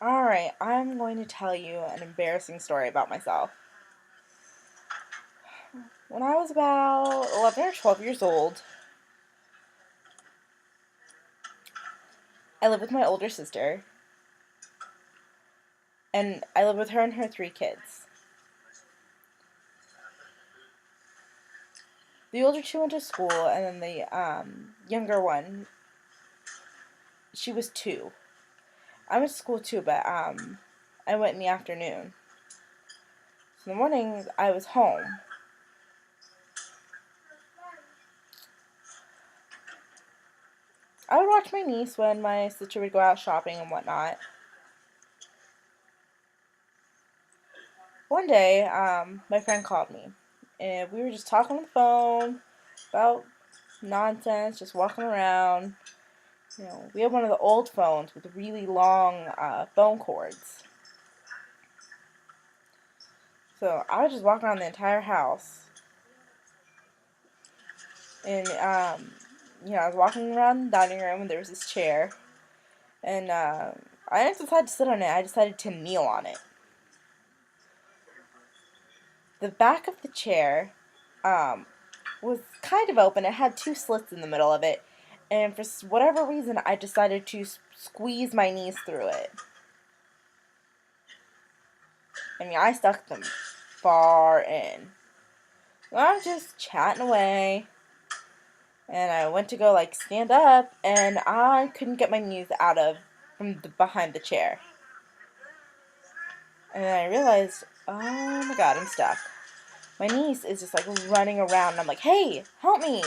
Alright, I'm going to tell you an embarrassing story about myself. When I was about 11 or 12 years old, I lived with my older sister, and I lived with her and her three kids. The older two went to school, and then the younger one, she was two. I went to school too, but I went in the afternoon. So in the morning, I was home. I would watch my niece when my sister would go out shopping and whatnot. One day, my friend called me, and we were just talking on the phone about nonsense, just walking around. We had one of the old phones with really long phone cords. So I was just walking around the entire house, and I was walking around the dining room, and there was this chair, and I didn't decide to sit on it. I decided to kneel on it. The back of the chair um, was kind of open. It had two slits in the middle of it, and for whatever reason, I decided to squeeze my knees through it. I stuck them far in. So I'm just chatting away, and I went to go stand up, and I couldn't get my knees out of from behind the chair. And then I realized, oh my god, I'm stuck. My niece is just running around, and I'm like, hey, help me!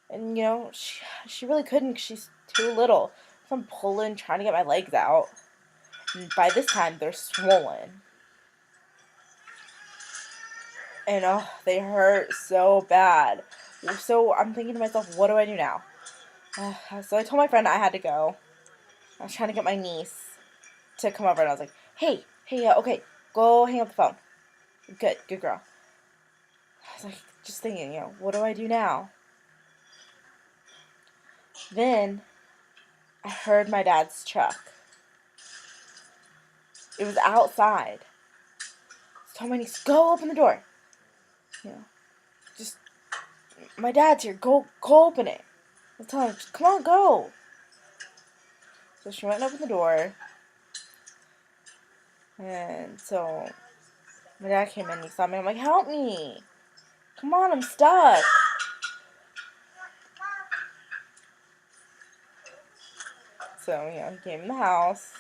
And she really couldn't 'cause she's too little. So I'm pulling, trying to get my legs out. And by this time, they're swollen. And oh, they hurt so bad. So I'm thinking to myself, what do I do now? So I told my friend I had to go. I was trying to get my niece to come over, and I was like, hey, okay, go hang up the phone. Good girl. I was just thinking, what do I do now? Then I heard my dad's truck. It was outside. So I told my niece, go open the door. Just, my dad's here, go open it. I was telling her, come on, go. So she went and opened the door. And so my dad came in and he saw me. I'm like, help me. Come on, I'm stuck. So, he came in the house.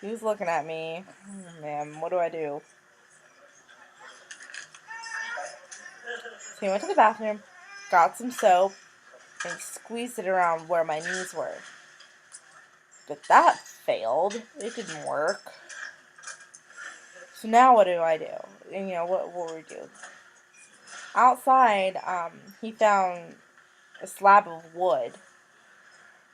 He was looking at me. Oh, man, what do I do? So he went to the bathroom, got some soap, and he squeezed it around where my knees were. But that failed. It didn't work. So now what do I do? And, what will we do? Outside, he found a slab of wood.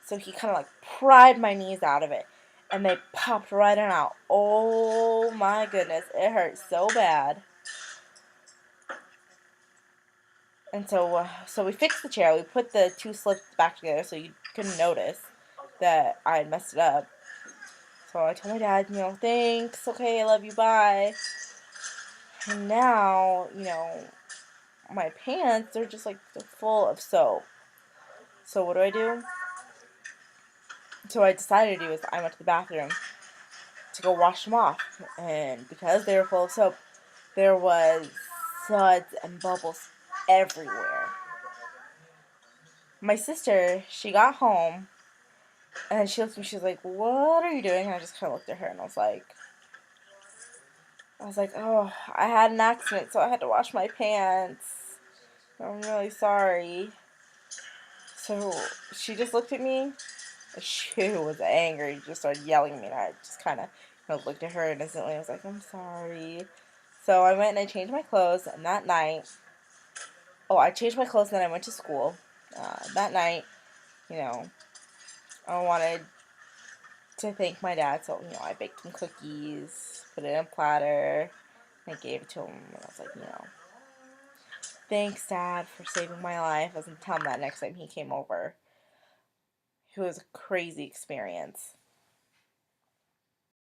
So he kind of pried my knees out of it. And they popped right on out. Oh my goodness. It hurt so bad. And so we fixed the chair. We put the two slits back together so you couldn't notice that I had messed it up. So I told my dad, thanks, okay, I love you, bye. And now, my pants are just they're full of soap. So what do? So what I decided to do is I went to the bathroom to go wash them off. And because they were full of soap, there was suds and bubbles everywhere. My sister, she got home, and she looked at me, she was like, what are you doing? And I just kind of looked at her, and I was like, oh, I had an accident, so I had to wash my pants. I'm really sorry. So she just looked at me. She was angry, just started yelling at me, and I just kind of looked at her innocently. I was like, I'm sorry. So I went and I changed my clothes, and that night, I changed my clothes, and then I went to school. That night, I wanted to thank my dad, so, I baked some cookies, put it in a platter, and I gave it to him, and I was like, thanks, Dad, for saving my life. I was going to tell him that next time he came over. It was a crazy experience.